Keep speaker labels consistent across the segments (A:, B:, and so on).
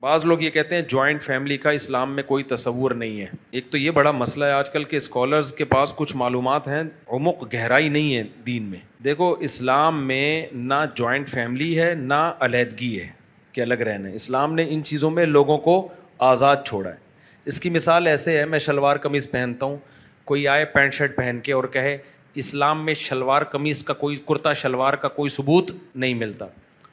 A: بعض لوگ یہ کہتے ہیں جوائنٹ فیملی کا اسلام میں کوئی تصور نہیں ہے. ایک تو یہ بڑا مسئلہ ہے آج کل کے اسکالرز کے پاس کچھ معلومات ہیں, عمق گہرائی نہیں ہے دین میں. دیکھو اسلام میں نہ جوائنٹ فیملی ہے نہ علیحدگی ہے کہ الگ رہنا ہے. اسلام نے ان چیزوں میں لوگوں کو آزاد چھوڑا ہے. اس کی مثال ایسے ہے, میں شلوار قمیض پہنتا ہوں, کوئی آئے پینٹ شرٹ پہن کے اور کہے اسلام میں شلوار قمیض کا کوئی, کرتا شلوار کا کوئی ثبوت نہیں ملتا.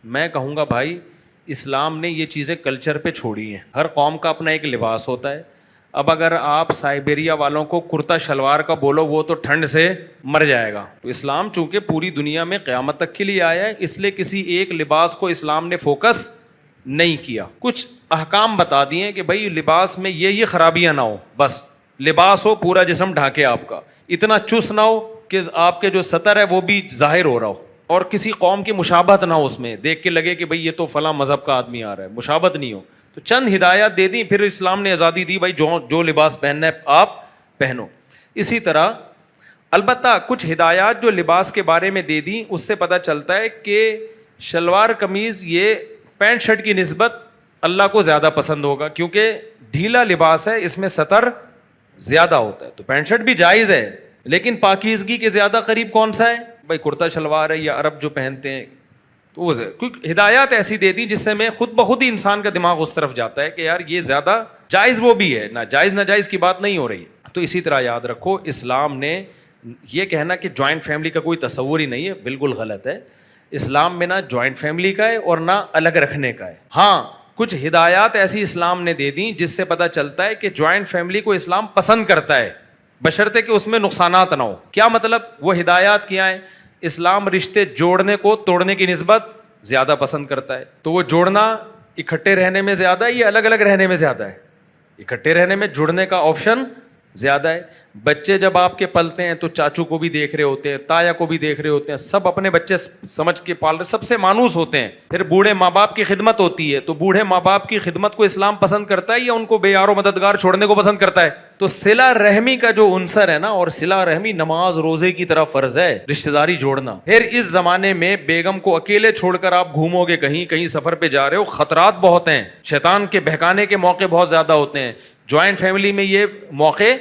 A: میں کہوں گا بھائی اسلام نے یہ چیزیں کلچر پہ چھوڑی ہیں. ہر قوم کا اپنا ایک لباس ہوتا ہے. اب اگر آپ سائبیریا والوں کو کرتا شلوار کا بولو وہ تو ٹھنڈ سے مر جائے گا. تو اسلام چونکہ پوری دنیا میں قیامت تک کے لیے آیا ہے, اس لیے کسی ایک لباس کو اسلام نے فوکس نہیں کیا. کچھ احکام بتا دیے کہ بھائی لباس میں یہ خرابیاں نہ ہو, بس لباس ہو پورا جسم ڈھانکے, آپ کا اتنا چست نہ ہو کہ آپ کے جو سطر ہے وہ بھی ظاہر ہو رہا ہو, اور کسی قوم کی مشابہت نہ ہو, اس میں دیکھ کے لگے کہ بھئی یہ تو فلاں مذہب کا آدمی آ رہا ہے, مشابہت نہیں ہو. تو چند ہدایات دے دیں, پھر اسلام نے آزادی دی بھائی جو لباس پہننا ہے آپ پہنو. اسی طرح البتہ کچھ ہدایات جو لباس کے بارے میں دے دیں, اس سے پتہ چلتا ہے کہ شلوار قمیض یہ پینٹ شرٹ کی نسبت اللہ کو زیادہ پسند ہوگا, کیونکہ ڈھیلا لباس ہے, اس میں سطر زیادہ ہوتا ہے. تو پینٹ شرٹ بھی جائز ہے, لیکن پاکیزگی کے زیادہ قریب کون سا ہے بھائی, کرتا شلوار ہے یا عرب جو پہنتے ہیں. تو وہ کیونکہ ہدایات ایسی دے دی جس سے میں خود بخود ہی انسان کا دماغ اس طرف جاتا ہے کہ یار یہ زیادہ جائز وہ بھی ہے, نہ جائز نہ جائز کی بات نہیں ہو رہی. تو اسی طرح یاد رکھو اسلام نے یہ کہنا کہ جوائنٹ فیملی کا کوئی تصور ہی نہیں ہے, بالکل غلط ہے. اسلام میں نہ جوائنٹ فیملی کا ہے اور نہ الگ رکھنے کا ہے. ہاں کچھ ہدایات ایسی اسلام نے دے دی جس سے پتہ چلتا ہے کہ جوائنٹ فیملی کو اسلام پسند کرتا ہے, بشرطے کہ اس میں نقصانات نہ ہو. کیا مطلب, وہ ہدایات کیا ہیں؟ اسلام رشتے جوڑنے کو توڑنے کی نسبت زیادہ پسند کرتا ہے. تو وہ جوڑنا اکٹھے رہنے میں زیادہ ہے یا الگ الگ رہنے میں زیادہ ہے؟ اکٹھے رہنے میں جڑنے کا آپشن زیادہ ہے. بچے جب آپ کے پلتے ہیں تو چاچو کو بھی دیکھ رہے ہوتے ہیں, تایا کو بھی دیکھ رہے ہوتے ہیں, سب اپنے بچے سمجھ کے پال رہے, سب سے مانوس ہوتے ہیں. پھر بوڑھے ماں باپ کی خدمت ہوتی ہے, تو بوڑھے ماں باپ کی خدمت کو اسلام پسند کرتا ہے یا ان کو بے یار و مددگار چھوڑنے کو پسند کرتا ہے؟ تو صلہ رحمی کا جو عنصر ہے نا, اور صلہ رحمی نماز روزے کی طرح فرض ہے, رشتہ داری جوڑنا. پھر اس زمانے میں بیگم کو اکیلے چھوڑ کر آپ گھومو گے, کہیں کہیں سفر پہ جا رہے ہو, خطرات بہت ہیں, شیطان کے بہکانے کے موقع بہت زیادہ ہوتے ہیں. جوائنٹ فیملی میں یہ موقع,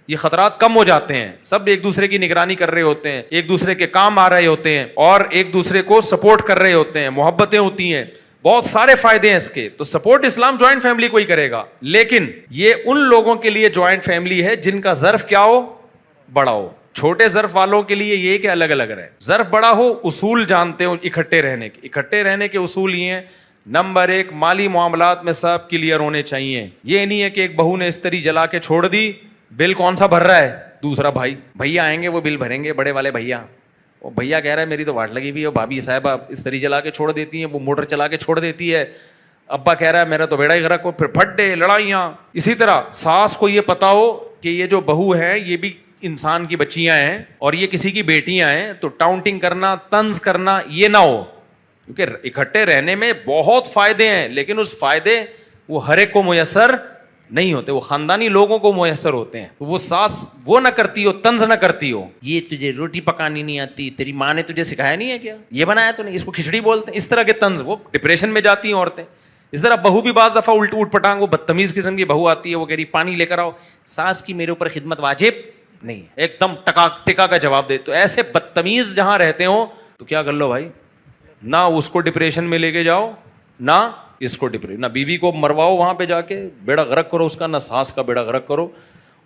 A: یہ خطرات کم ہو جاتے ہیں. سب ایک دوسرے کی نگرانی کر رہے ہوتے ہیں, ایک دوسرے کے کام آ رہے ہوتے ہیں, اور ایک دوسرے کو سپورٹ کر رہے ہوتے ہیں, محبتیں ہوتی ہیں, بہت سارے فائدے ہیں اس کے. تو سپورٹ اسلام جوائنٹ فیملی کو ہی کرے گا, لیکن یہ ان لوگوں کے لیے جوائنٹ فیملی ہے جن کا ظرف کیا ہو, بڑا ہو. چھوٹے ظرف والوں کے لیے یہ کہ الگ الگ رہے. ظرف بڑا ہو, اصول جانتے ہو اکٹھے رہنے کے. اکٹھے رہنے کے اصول یہ ہیں, نمبر 1 مالی معاملات میں سب کلیئر ہونے چاہیے. یہ نہیں ہے کہ ایک بہو نے استری جلا کے چھوڑ دی, بل کون سا بھر رہا ہے, دوسرا بھیا آئیں گے وہ بل بھریں گے, بڑے والے بھیا. وہ بھیا کہہ رہا ہے میری تو واٹ لگی ہوئی ہے, بھابھی صاحبہ استری جلا کے چھوڑ دیتی ہیں, وہ موٹر چلا کے چھوڑ دیتی ہے. ابا کہہ رہا ہے میرا تو بیڑا ہی غرق ہو, پھر پھڈے لڑائیاں. اسی طرح ساس کو یہ پتا ہو کہ یہ جو بہو ہے یہ بھی انسان کی بچیاں ہیں اور یہ کسی کی بیٹیاں ہیں, تو ٹاؤنٹنگ کرنا, طنز کرنا یہ نہ ہو. کیونکہ اکٹھے رہنے میں بہت فائدے ہیں, لیکن اس فائدے وہ ہر ایک کو میسر نہیں ہوتے, وہ خاندانی لوگوں کو میسر ہوتے ہیں. تو وہ ساس وہ نہ کرتی ہو, طنز نہ کرتی ہو, یہ تجھے روٹی پکانی نہیں آتی, تیری ماں نے تجھے سکھایا نہیں ہے کیا, یہ بنایا تو نہیں, اس کو کھچڑی بولتے ہیں, اس طرح کے طنز. وہ ڈپریشن میں جاتی ہیں عورتیں. اس طرح بہو بھی بعض دفعہ اوٹ پٹانگ, وہ بدتمیز قسم کی بہو آتی ہے, وہ کہہ رہی پانی لے کر آؤ, ساس کی میرے اوپر خدمت واجب نہیں, ایک دم ٹکا کا جواب دے. تو ایسے بدتمیز جہاں رہتے ہوں تو کیا کر لو بھائی, نہ اس کو ڈپریشن میں لے کے جاؤ, نہ اس کو نہ بیوی کو مرواؤ وہاں پہ جا کے, بیڑا غرق کرو اس کا, نہ ساس کا بیڑا غرق کرو.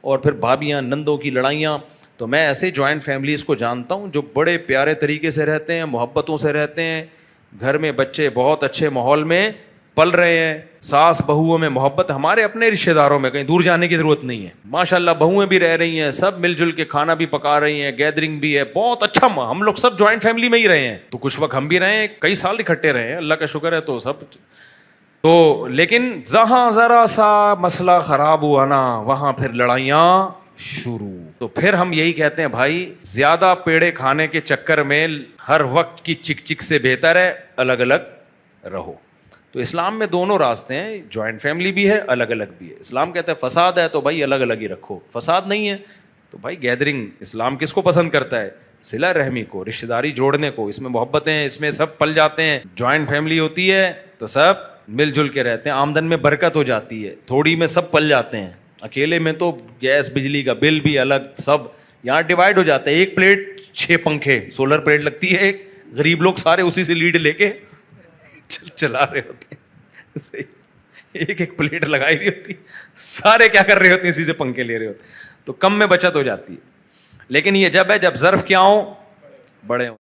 A: اور پھر بھابیاں نندوں کی لڑائیاں. تو میں ایسے جوائنٹ فیملیز کو جانتا ہوں جو بڑے پیارے طریقے سے رہتے ہیں, محبتوں سے رہتے ہیں, گھر میں بچے بہت اچھے ماحول میں پل رہے ہیں, ساس بہوؤں میں محبت. ہمارے اپنے رشتہ داروں میں کہیں دور جانے کی ضرورت نہیں ہے, ماشاء اللہ بہویں بھی رہ رہی ہیں, سب مل جل کے کھانا بھی پکا رہی ہیں, گیدرنگ بھی ہے, بہت اچھا. ہم لوگ سب جوائنٹ فیملی میں ہی رہے ہیں, تو کچھ وقت ہم بھی رہے ہیں, کئی سال اکٹھے رہے ہیں, اللہ کا شکر ہے. تو سب تو لیکن جہاں ذرا سا مسئلہ خراب ہوا نا, وہاں پھر لڑائیاں شروع. تو پھر ہم یہی کہتے ہیں بھائی زیادہ پیڑے کھانے کے چکر میں ہر وقت کی چک چک سے بہتر ہے الگ الگ رہو. تو اسلام میں دونوں راستے ہیں, جوائنٹ فیملی بھی ہے, الگ الگ بھی ہے. اسلام کہتا ہے فساد ہے تو بھائی الگ الگ ہی رکھو, فساد نہیں ہے تو بھائی گیدرنگ. اسلام کس کو پسند کرتا ہے, صلہ رحمی کو, رشتہ داری جوڑنے کو. اس میں محبتیں, اس میں سب پل جاتے ہیں. جوائنٹ فیملی ہوتی ہے تو سب مل جل کے رہتے ہیں, آمدن میں برکت ہو جاتی ہے, تھوڑی میں سب پل جاتے ہیں, اکیلے میں تو گیس بجلی کا بل بھی الگ, سب یہاں ڈیوائڈ ہو جاتا ہے. ایک پلیٹ 6 پنکھے, سولر پلیٹ لگتی ہے ایک, غریب لوگ سارے اسی سے لیڈ لے کے چلا رہے ہوتے ہیں, ایک ایک پلیٹ لگائی ہوئی ہوتی, سارے کیا کر رہے ہوتے ہیں, اسی سے پنکھے لے رہے ہوتے, تو کم میں بچت ہو جاتی ہے. لیکن یہ جب ہے جب ظرف کیا ہوں, بڑے ہوں.